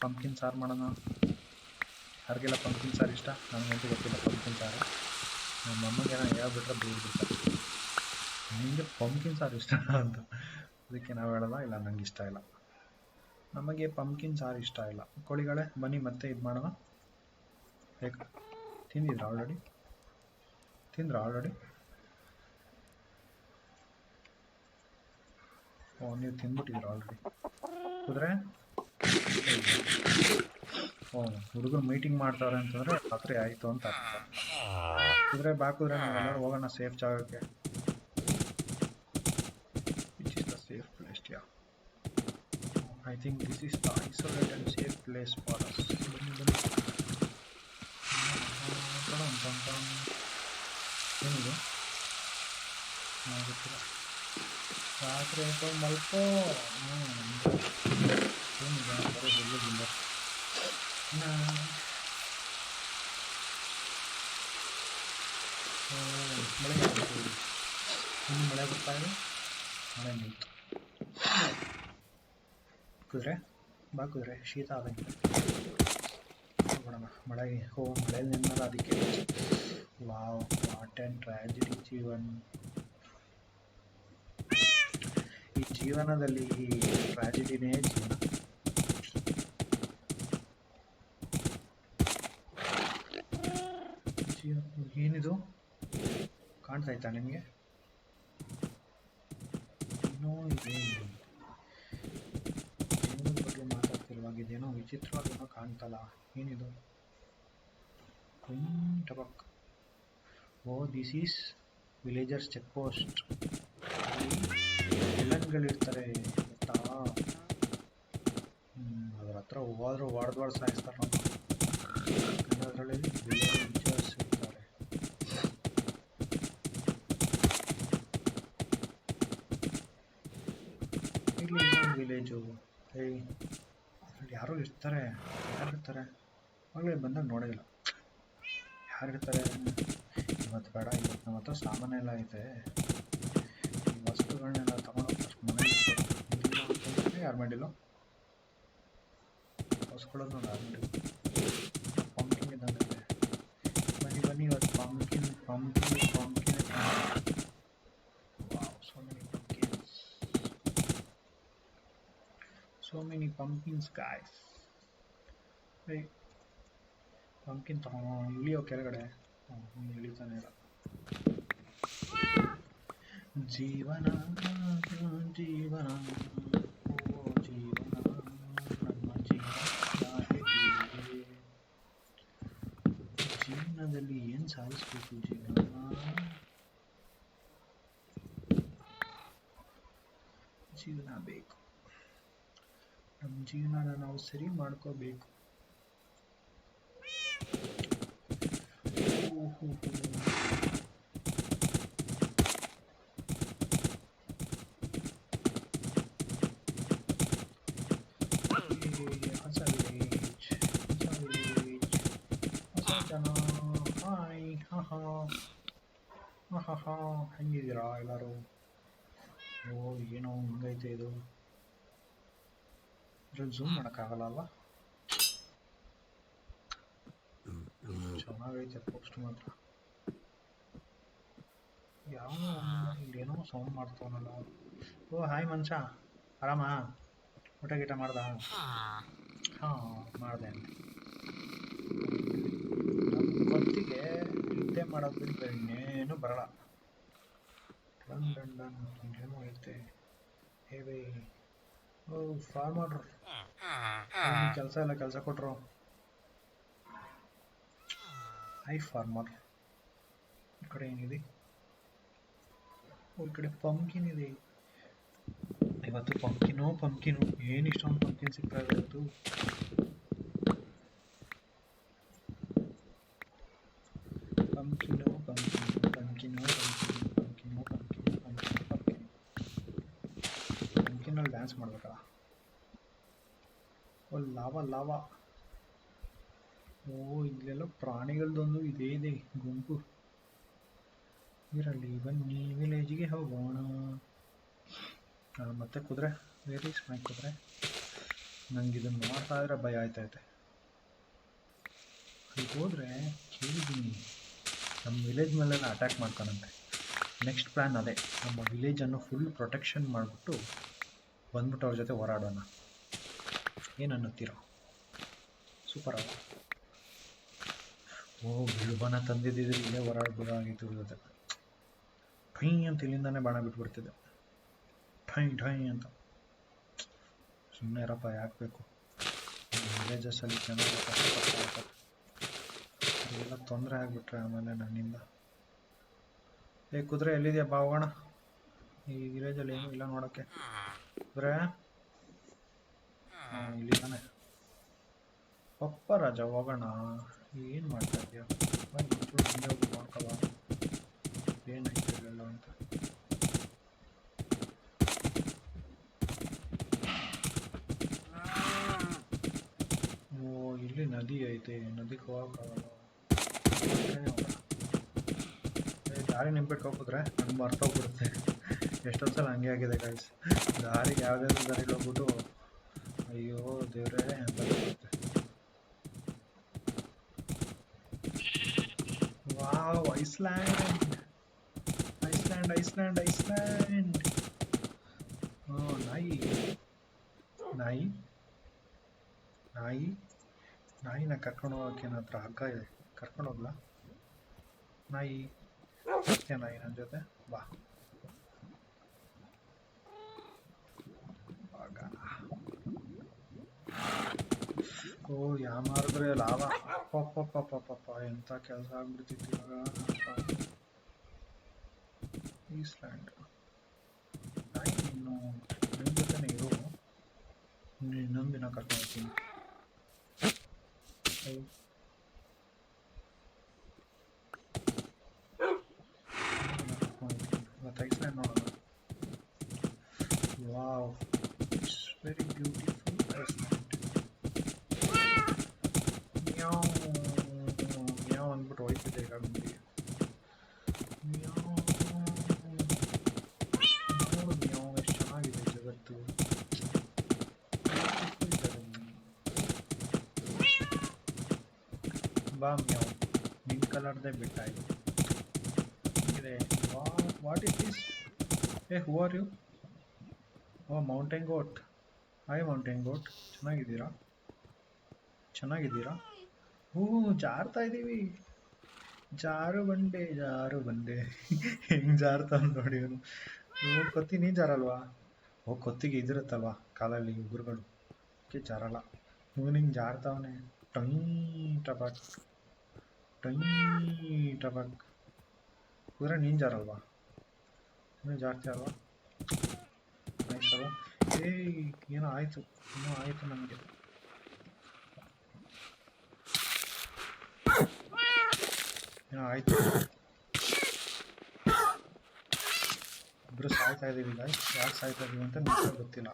ಪಂಪ್ಕಿನ್ ಸಾರು ಮಾಡೋಣ. ಯಾರಿಗೆಲ್ಲ ಪಂಪ್ಕಿನ್ ಸಾರು ಇಷ್ಟ? ನನಗಂತೂ ಗೊತ್ತಿಲ್ಲ ಪಂಪ್ಕಿನ್ ಸಾರು. ನಮ್ಮ ಅಮ್ಮಗೆ ಏನೋ ಹೇಳ್ಬಿಟ್ರೆ ಬೀಳ್ಬಿಡ್ತಾರೆ, ನಿಮಗೆ ಪಂಪ್ಕಿನ್ ಸಾರು ಇಷ್ಟ ಅಂತ. ಅದಕ್ಕೆ ನಾವು ಹೇಳೋಲ್ಲ, ಇಲ್ಲ ನಂಗೆ ಇಷ್ಟ ಇಲ್ಲ, ನಮಗೆ ಪಂಪ್ಕಿನ್ ಸಾರು ಇಷ್ಟ ಇಲ್ಲ. ಕೋಳಿಗಳೇ ಬನ್ನಿ ಮತ್ತೆ ಇದು ಮಾಡೋಣ. ಹೇಗೆ ತಿಂದಿದ್ರಾ ಆಲ್ರೆಡಿ? ಓ, ನೀವು ತಿಂದ್ಬಿಟ್ಟಿದ್ದೀರಾ ಆಲ್ರೆಡಿ. ಕುದುರೆ ಹುಡುಗರು ಮೀಟಿಂಗ್ ಮಾಡ್ತಾರೆ ಅಂತಂದರೆ ರಾತ್ರಿ ಆಯಿತು ಅಂತ ಅರ್ಥ. ಕುದುರೆ ಬಾ ಕುದುರೆ, ನಾವೆಲ್ಲರೂ ಹೋಗೋಣ ಸೇಫ್ ಜಾಗಕ್ಕೆ. Which is the safe place? I think this is the isolated and safe place for us. ಏನಿದು? ಗೊತ್ತಿಲ್ಲ. ರಾತ್ರಿ ಆಯ್ತು ಮಲ್ಕೋ. ಏನಿದೆ? ಬರೀ ಹುಲ್ಲುಗಿಲ್ಲ. ಮಳೆ ಬರ್ತಾಯಿದೆ. ಇನ್ನು ಮಳೆ ಬರ್ತಾ ಇದೆ. ಮಳೆ ನಿಂತು. ಕುದುರೆ ಬಾ ಕುದುರೆ, ಶೀತ ಆದಂಗೆ ಹೋಗೋಣ ಮಳೆಗೆ. ಮಳೆಯಲ್ಲಿ ನಿನ್ನಲ್ಲ, ಅದಕ್ಕೆ. Wow, what and tragedy Jeevan. ಈ ಜೀವನದಲ್ಲಿ ಟ್ರ್ಯಾಜಿಡಿನೇ ಜೀವನ. ಏನಿದು? ಕಾಣ್ತಾಯ್ತಾ ನಿಮಗೆ? ಏನೋ ಇದೆ. ಜೀವನದ ಬಗ್ಗೆ ಮಾತಾಡ್ತಿರುವಾಗಿದ್ದೇನೋ ವಿಚಿತ್ರವಾಗೇನೋ ಕಾಣ್ತಲ್ಲ. ಏನಿದು? ಟಬಕ್. Oh, this is villagers check post. ವಿಲನ್ಗಳಿರ್ತಾರೆ ಗೊತ್ತಾ. ಅದ್ರ ಹತ್ರ ಹೋದ್ರು ಹೊಡೆದು ಸಾಯಿಸ್ತಾರೆ ನಮ್ಮ. ಅದರಲ್ಲಿ ವಿಲೇಜರ್ಸ್ ಇರ್ತಾರೆ. ಇಲ್ಲಿ ಇನ್ನೊಂದು ವಿಲೇಜು. ಅದ್ರಲ್ಲಿ ಯಾರು ಇರ್ತಾರೆ, ಯಾರಿರ್ತಾರೆ ಮಗಳೇ ಬಂದಾಗ ನೋಡಿಲ್ಲ. ಯಾರಿರ್ತಾರೆ ಇವತ್ತು ಬೇಡ, ಇವತ್ತು ನಮ್ಮ ಹತ್ರ ಸಾಮಾನೆಲ್ಲ ಐತೆ, ಈ ವಸ್ತುಗಳನ್ನೆಲ್ಲ ತಗೊಂಡು ಫಸ್ಟ್ ಮನೇಲಿ ಇಟ್ಕೊಡು. ಯಾರು ಮಾಡಿಲ್ಲ ಹೊಸ್ಕೊಳ್ಳೋದು ನೋಡಿ, ಯಾರು ಮಾಡಿಲ್ಲ. ಪಂಪ್ಕಿನ್ ಇದ್ದಂಗೆ. ಬನ್ನಿ ಬನ್ನಿ, ಇವತ್ತು pumpkin pumpkin pumpkin. Wow, so many pumpkins. So many pumpkins, guys. Hey, pumpkin ತಗೊಂಡು ಇಳಿಯೋ ಕೆಳಗಡೆ. ಇಳಿತಾನೆ ಇಲ್ಲ. ಜೀವನ ಜೀವನ ಓ ಜೀವನ, ನಮ್ಮ ಜೀವನದಲ್ಲಿ ಏನು ಸಾಧಿಸ್ಬೇಕು? ಜೀವನ ಬೇಕು, ನಮ್ಮ ಜೀವನನ ನಾವು ಸರಿ ಮಾಡ್ಕೋಬೇಕು. ಹೊಸ ವಿಲೇಜ್, ಹೊಸ ಜನ. ಹಾಯ್, ಹಾ ಹೆಂಗಿದ್ದೀರಾ ಎಲ್ಲರೂ? ಓ ಏನೋ ಹಿಂಗೈತೆ ಇದು. ಇದ್ರಲ್ಲಿ ಝೂಮ್ ಮಾಡೋಕ್ಕಾಗಲ್ಲ ಅಲ್ವಾ? ಚೆನ್ನಾಗೈತೆ ಪೋಸ್ಟ್ ಮಾತ್ರ. ಯಾವ ಇಲ್ಲೇನೋ ಸೌಂಡ್ ಮಾಡ್ತಾವನಲ್ಲ. ಓ ಹಾಯ್ ಮನುಷ್ಯ, ಆರಾಮ? ಊಟ ಗೀಟ ಮಾಡ್ದ? ಹಾಂ ಮಾಡಿದೆ ಅಂತ. ನಮ್ಮ ಗೊತ್ತಿಗೆ ನಿದ್ದೆ ಮಾಡೋದು ಬಿಟ್ಟರೆ ಇನ್ನೇನು ಬರಲ್ಲ. ಡನ್ ಏನೋ ಐತೆ. ಹೇವೇ ಓ ಫಾರ್ಮರ್, ಕೆಲಸ ಎಲ್ಲ ಕೆಲಸ ಕೊಟ್ಟರು. High farmer. ಈ ಕಡೆ ಏನಿದೆ? ಈ ಕಡೆ ಪಂಪ್ಕಿನ್ ಇದೆ. ಇವತ್ತು ಪಂಪ್ಕಿನು ಏನು ಇಷ್ಟೊಂದು ಪಂಪ್ಕಿನ್ ಸಿಗ್ತಾ ಇದೆ ಇವತ್ತು. ಪಂಪ್ಕಿನಲ್ಲಿ ಡ್ಯಾನ್ಸ್ ಮಾಡ್ಬೇಕಲ್ಲ. ಓ ಲಾವಾ. ಓ ಇಲ್ಲೆಲ್ಲ ಪ್ರಾಣಿಗಳದೊಂದು ಇದೆ ಗುಂಪು. ಇರಲಿ ಬನ್ನಿ ವಿಲೇಜಿಗೆ ಹೋಗೋಣ. ಮತ್ತೆ ಕುದುರೆ, ವೇರ್ ಈಸ್ ಮೈ ಕುದುರೆ? ನಂಗೆ ಇದನ್ನು ನೋಡ್ತಾ ಇದ್ರೆ ಭಯ ಆಯ್ತೈತೆ. ಅಲ್ಲಿ ಹೋದರೆ ಕೇಳಿದ್ದೀನಿ ನಮ್ಮ ವಿಲೇಜ್ ಮೇಲೆಲ್ಲ ಅಟ್ಯಾಕ್ ಮಾಡ್ತಾನಂತೆ. ನೆಕ್ಸ್ಟ್ ಪ್ಲ್ಯಾನ್ ಅದೇ, ನಮ್ಮ ವಿಲೇಜನ್ನು ಫುಲ್ ಪ್ರೊಟೆಕ್ಷನ್ ಮಾಡಿಬಿಟ್ಟು ಬಂದ್ಬಿಟ್ಟು ಅವ್ರ ಜೊತೆ ಹೋರಾಡೋಣ. ಏನು ಅನ್ನುತ್ತೀರೋ? ಸೂಪರ್ ಅಲ್ಲ? ಓ ಬಿಳುಬಾಣ ತಂದಿದ್ದಿದ್ರೆ ಇಲ್ಲೇ ಹೋರಾಡ್ಬೋದಾಗಿತ್ತು ಇವ್ರ ಜೊತೆ. ಠೈ ಅಂತ ಇಲ್ಲಿಂದಾನೆ ಬಾಣ ಬಿಟ್ಬಿಡ್ತಿದ್ದೆ, ಠೈ ಅಂತ. ಸುಮ್ಮನೆ ಇರಪ್ಪ, ಯಾಕೆ ಬೇಕು? ವಿಲೇಜಸ್ಸಲ್ಲಿ ಚೆನ್ನಾಗಿ ಕಷ್ಟಪಡ್ತಾರೆ, ಅದೆಲ್ಲ ತೊಂದರೆ ಆಗಿಬಿಟ್ರೆ ಆಮೇಲೆ ನನ್ನಿಂದ. ಕುದುರೆ ಎಲ್ಲಿದೆಯಾ? ಬಾ ಹೋಗೋಣ. ಈ ವಿಲೇಜಲ್ಲಿ ಏನೂ ಇಲ್ಲ ನೋಡೋಕ್ಕೆ. ಕುದುರೆ ಇಲ್ಲಿದ್ದಾನೆ. ಪಪ್ಪ ರಾಜ ಹೋಗೋಣ. ಏನು ಮಾಡ್ತಾ ಇದೆಯಾ? ಒಂಚೂರು ಹಿಂದೆ ಹೋಗಿ ನೋಡ್ಕೊಳ ಏನಾಯ್ತು ಇಲ್ಲೆಲ್ಲ ಅಂತ. ಓ ಇಲ್ಲಿ ನದಿ ಐತೆ, ನದಿಗೆ ಹೋಗೋಕ್ಕಾಗಲ್ಲ. ದಾರಿ ನೆನ್ಪಿಟ್ಟು ಹೋಗಿದ್ರೆ ನನ್ಗೆ ಮರ್ತೋಗ್ಬಿಡುತ್ತೆ. ಎಷ್ಟೊಂದು ಸಲ ಹಂಗೆ ಆಗಿದೆ ಗಾಯ್ಸ್. ದಾರಿಗೆ ಯಾವುದಾದ್ರು ದಾರಿಗೆ ಹೋಗ್ಬಿಟ್ಟು ಅಯ್ಯೋ ದೇವ್ರೇ ಅಂತ ಬರುತ್ತೆ. Wow, Iceland. ನಾಯಿನ ಕರ್ಕೊಂಡು ಹೋಗೋಕೆ ನನ್ನ ಹತ್ರ ಹಗ್ಗ ಇದೆ, ಕರ್ಕೊಂಡು ಹೋಗ್ಲಾ? ನಾಯಿ ನನ್ನ ಜೊತೆ ಬಾ. ಓ ಯಾಮಾರಿದ್ರೆ ಲಾಭ. ಅಪ್ಪಪ್ಪ ಎಂಥ ಕೆಲಸ ಆಗ್ಬಿಡ್ತಿತ್ತು ಇವಾಗ. ಈಸ್ಲ್ಯಾಂಡ್ ಇನ್ನು ನಿಮ್ಮ ಜೊತೆನೇ ಇರು, ಇನ್ನೊಂದು ದಿನ ಕರ್ಕೊಂಡು ಹೋಗ್ತೀನಿ. ಇವತ್ತು ಐಸ್ಲ್ಯಾಂಡ್ ನೋಡೋಣ. Wow, it's very beautiful Iceland. ಮ್ಯಾವ್ ಮ್ಯಾವ್ ಅಂದ್ಬಿಟ್ಟು ಹೋಯ್ತಿದ್ದೆ ಈಗ ಮುಂದೆ. ಮ್ಯಾವ್ ನೋಡು, ಮ್ಯಾವ್ ಎಷ್ಟು ಚೆನ್ನಾಗಿದೆ ಜಗತ್ತು. ಬಾ ಮ್ಯಾವ್, ಮಿಂಕ್ ಕಲರ್ದೇ ಬೆಟ್ಟ ಇದು ಇದೆ. What is this? Who are you? Oh, mountain goat. Hi mountain goat, ಚೆನ್ನಾಗಿದ್ದೀರಾ? ಚೆನ್ನಾಗಿದ್ದೀರಾ? ಜಾರ್ತಾ ಇದ್ದೀವಿ. ಜಾರು ಬಂಡೆ ಜಾರು ಬಂಡೆ. ಹೆಂಗ್ ಜಾರ್ತಾವ್ ನೋಡಿ ಅವನು. ಕೊತ್ತಿ ನೀನ್ ಜಾರಲ್ವಾ? ಕೊತ್ತಿಗೆ ಇದಿರುತ್ತಲ್ವಾ ಕಾಲಲ್ಲಿ ಉಗುರುಗಳು, ಜಾರಲ್ಲ. ಇವನು ಹಿಂಗೆ ಜಾರ್ತಾವನೆ. Tie ಟಬಕ್ tie ಟಬಕ್. ಕುದುರೆ ನೀನ್ ಜಾರಲ್ವಾ? ನೀನು ಜಾರ್ತೀಯ ಅಲ್ವಾ? ಆಯ್ತಲ್ವ? ಏನೋ ಆಯ್ತು, ಏನೋ ಆಯ್ತು ನನಗೆ. ಏನೋ ಆಯ್ತು. ಇಬ್ರು ಸಾಯ್ತಾ ಇದೀವಿ ಗಾಯ್ಸ್. ಯಾಕೆ ಸಾಯ್ತಾ ಇದೀವಿ ಅಂತ ನಿಮಗೆ ಗೊತ್ತಿಲ್ಲ.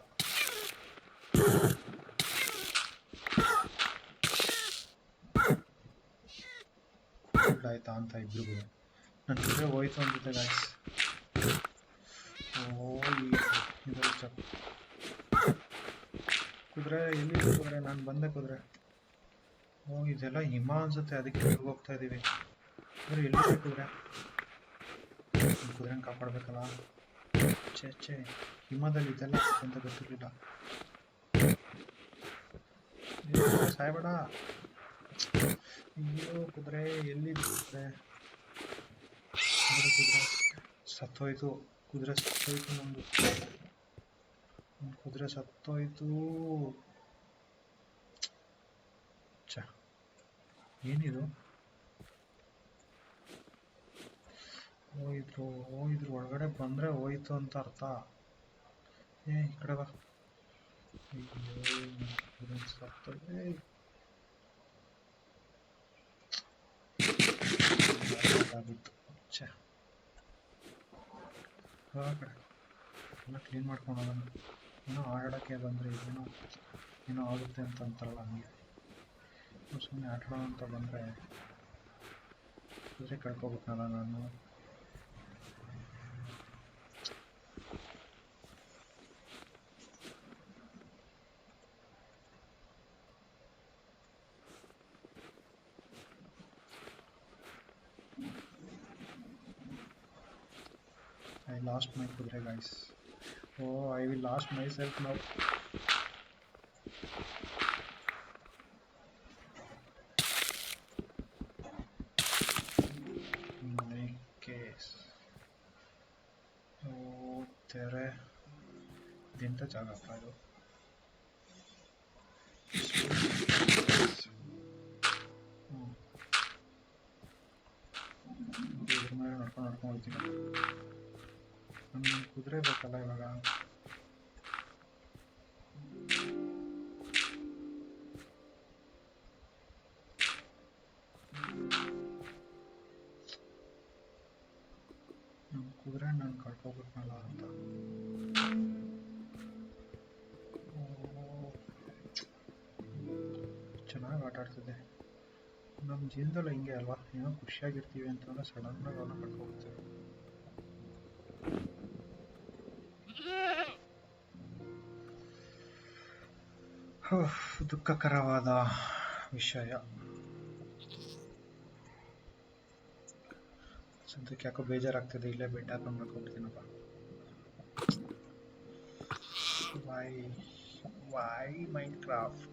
ಆಯ್ತಾ ಅಂತ ಇಬ್ರಿಗೂ. ನನ್ನ ಕುದುರೆ ಹೋಯ್ತು ಅನ್ಸುತ್ತೆ ಗಾಯ್ಸ್. ಕುದುರೆ ಎಲ್ಲಿದೆ? ಕುದುರೆ ನಾನು ಬಂದೆ. ಕುದುರೆ ಇದೆಲ್ಲ ಹಿಮ ಅನ್ಸುತ್ತೆ, ಅದಕ್ಕೆ ಹೋಗ್ತಾ ಇದೀವಿ. ಕುದುರೆ ಎಲ್ಲಿದೆ? ಕುದುರೆ ಕುದುರೆನ ಕಾಪಾಡ್ಬೇಕಲ್ಲ. ಛೇ, ಹಿಮದಲ್ಲಿ ಇದೆಲ್ಲ ಅಂತ ಗೊತ್ತಿರಲಿಲ್ಲ. ಸಾಯ್ಬೇಡ. ಅಯ್ಯೋ ಕುದುರೆ ಎಲ್ಲಿದೆ? ಕುದುರೆ ಸತ್ತೋಯ್ತು. ಕುದುರೆ ಸತ್ತೋಯ್ತು. ನಮ್ದು ಕುದುರೆ ಸತ್ತೋಯ್ತು. ಏನಿದು? ಇದ್ರ ಒಳಗಡೆ ಬಂದ್ರೆ ಹೋಯ್ತು ಅಂತ ಅರ್ಥ. ಈ ಕಡೆ ಬಾ. ಅಯ್ಯೋ ಸತ್ತೋಯ್ತು. ಕಡೆ ಎಲ್ಲ ಕ್ಲೀನ್ ಮಾಡ್ಕೊಂಡು ಹೋಗೋಣ. ಏನೋ ಆಡೋಕ್ಕೆ ಬಂದರೆ ಏನೋ ಆಗುತ್ತೆ ಅಂತ ಅಂತಾರಲ್ಲ, ಹಂಗೆ ಸುಮ್ಮನೆ ಆಟಾಡೋ ಅಂತ ಬಂದರೆ ಕುದುರೆ ಕಳ್ಕೊಬೇಕಲ್ಲ ನಾನು. I lost my kudre guys. I will lost myself now. My case. तेरे दिन तो जागा पायो. ನಡ್ಕೊಂಡು ಹೋಗ್ತೀನಿ. ನಮ್ಗೆ ಕುದುರೆ ಬೇಕಲ್ಲ ಇವಾಗ. ನಮ್ಮ ಕುದುರೆ ನಾನು ಕಳ್ಕೊಬಿಟ್ನಲ್ಲ ಅಂತ. ಚೆನ್ನಾಗಿ ಆಟ ಆಡ್ತಿದ್ದೆ. ನಮ್ಮ ಜೀವನದಲ್ಲಿ ಹಿಂಗೆ ಅಲ್ವಾ, ಏನೋ ಖುಷಿಯಾಗಿರ್ತೀವಿ ಅಂತಂದ್ರೆ ಸಡನ್ನಾಗಿ ಅವನ್ನ ಕಳ್ಕೊಬಿಡ್ತೀವಿ. ದುಃಖಕರವಾದ ವಿಷಯ. ಸದ್ಯಕ್ಕೆ ಯಾಕೋ ಬೇಜಾರಾಗ್ತಿದೆ. ಇಲ್ಲೇ ಬೆಟ್ಟ ಹಾಕೊಂಡು ಮಾಡ್ಕೊಬಿಡ್ತೀನಪ್ಪ. ವೈ ಮೈನ್ಕ್ರಾಫ್ಟ್?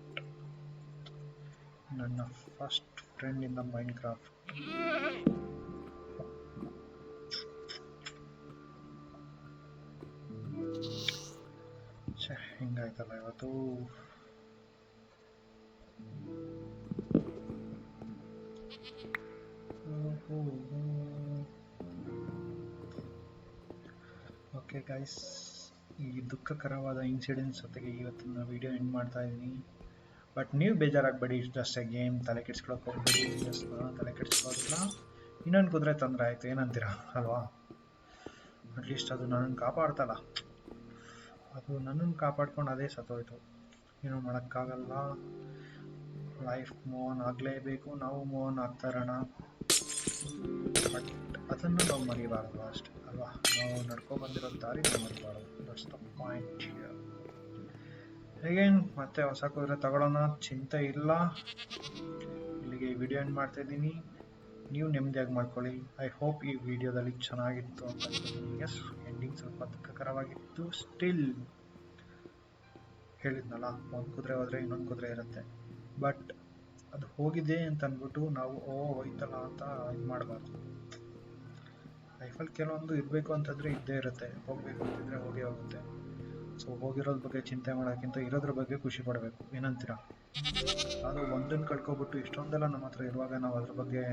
ನನ್ನ ಫಸ್ಟ್ ಫ್ರೆಂಡ್ ಇನ್ ದ ಮೈನ್ಕ್ರಾಫ್ಟ್. ಹಿಂಗಾಯ್ತಲ್ಲ ಇವತ್ತು. ಓಕೆ ಗೈಸ್, ಈ ದುಃಖಕರವಾದ ಇನ್ಸಿಡೆಂಟ್ಸ್ ಜೊತೆಗೆ ಇವತ್ತಿನ ವಿಡಿಯೋ ಎಂಡ್ ಮಾಡ್ತಾ ಇದ್ದೀನಿ. ಬಟ್ ನೀವು ಬೇಜಾರಾಗಬೇಡಿ, ಇಷ್ಟು ಅಷ್ಟೇ ಗೇಮ್, ತಲೆ ಕೆಡ್ಸ್ಕೊಳಕ್ಕೆ ಹೋಗ್ಬೇಡಿ. ನಾನು ತಲೆ ಕೆಡ್ಸ್ಕೊಳ್ಳೋದಿಲ್ಲ. ಇನ್ನೊಂದು ಕುದುರೆ ತೊಂದರೆ ಆಯಿತು, ಏನಂತೀರಾ ಅಲ್ವಾ? ಅಟ್ಲೀಸ್ಟ್ ಅದು ನನ್ನನ್ನು ಕಾಪಾಡ್ತಲ್ಲ, ಅದು ನನ್ನನ್ನು ಕಾಪಾಡ್ಕೊಂಡು ಅದೇ ಸತ್ತೋಯ್ತು. ಏನೂ ಮಾಡೋಕ್ಕಾಗಲ್ಲ. ಲೈಫ್ ಮೂವ್ ಆನ್ ಆಗಲೇಬೇಕು, ನಾವು ಮೂವ್ ಆನ್ ಆಗ್ತಾ ಇರೋಣ. ಬಟ್ ಅದನ್ನು ನಾವು ಮರಿಬಾರ್ದು ಅಷ್ಟೇ ಅಲ್ವಾ? ನಾವು ನಡ್ಕೊಬಂದಿರೋ ದಾರಿ ನಾವು ಮರಿಬಾರ್ದು. That's the point here. ಹೇಗೇನು ಮತ್ತೆ ಹೊಸ ಕುದುರೆ ತಗೊಳ್ಳೋಣ, ಚಿಂತೆ ಇಲ್ಲ. ಇಲ್ಲಿಗೆ ಈ ವಿಡಿಯೋ ಎಂಡ್ ಮಾಡ್ತಾ ಇದ್ದೀನಿ. ನೀವು ನೆಮ್ಮದಿಯಾಗಿ ಮಾಡ್ಕೊಳ್ಳಿ. ಐ ಹೋಪ್ ಈ ವಿಡಿಯೋದಲ್ಲಿ ಚೆನ್ನಾಗಿತ್ತು ಅಂತ ಅನ್ಕೋತೀನಿ. ಎಸ್, ಎಂಡಿಂಗ್ ಸ್ವಲ್ಪ ದುಃಖಕರವಾಗಿತ್ತು. ಸ್ಟಿಲ್ ಹೇಳಿದ್ನಲ್ಲ, ಒಂದು ಕುದುರೆ ಹೋದರೆ ಇನ್ನೊಂದು ಕುದುರೆ ಇರುತ್ತೆ. ಬಟ್ ಅದು ಹೋಗಿದೆ ಅಂತ ಅಂದ್ಬಿಟ್ಟು ನಾವು ಹೋಯ್ತಲ್ಲ ಅಂತ ಇದು ಮಾಡಬಾರ್ದು. ಲೈಫಲ್ಲಿ ಕೆಲವೊಂದು ಇರಬೇಕು ಅಂತಂದರೆ ಇದ್ದೇ ಇರುತ್ತೆ, ಹೋಗಬೇಕು ಅಂತಿದ್ರೆ ಹೋಗೇ ಹೋಗುತ್ತೆ. ಸೊ ಹೋಗಿರೋದ್ರ ಬಗ್ಗೆ ಚಿಂತೆ ಮಾಡೋಕ್ಕಿಂತ ಇರೋದ್ರ ಬಗ್ಗೆ ಖುಷಿ ಪಡಬೇಕು, ಏನಂತೀರಾ? ಅದು ಒಂದನ್ನು ಕಳ್ಕೊಬಿಟ್ಟು ಇಷ್ಟೊಂದೆಲ್ಲ ನಮ್ಮ ಹತ್ರ ಇರುವಾಗ ನಾವು ಅದ್ರ ಬಗ್ಗೆ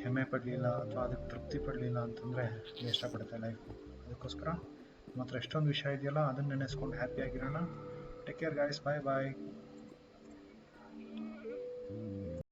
ಹೆಮ್ಮೆ ಪಡಲಿಲ್ಲ ಅಥವಾ ಅದಕ್ಕೆ ತೃಪ್ತಿ ಪಡಲಿಲ್ಲ ಅಂತಂದರೆ ವೇಸ್ಟ್ ಆಗ್ಬಿಡುತ್ತೆ ಲೈಫ್. ಅದಕ್ಕೋಸ್ಕರ ನಮ್ಮ ಹತ್ರ ಎಷ್ಟೊಂದು ವಿಷಯ ಇದೆಯಲ್ಲ, ಅದನ್ನು ನೆನೆಸ್ಕೊಂಡು ಹ್ಯಾಪಿಯಾಗಿರೋಣ. ಟೇಕ್ ಕೇರ್ ಗಾಯ್ಸ್, ಬಾಯ್ ಬಾಯ್.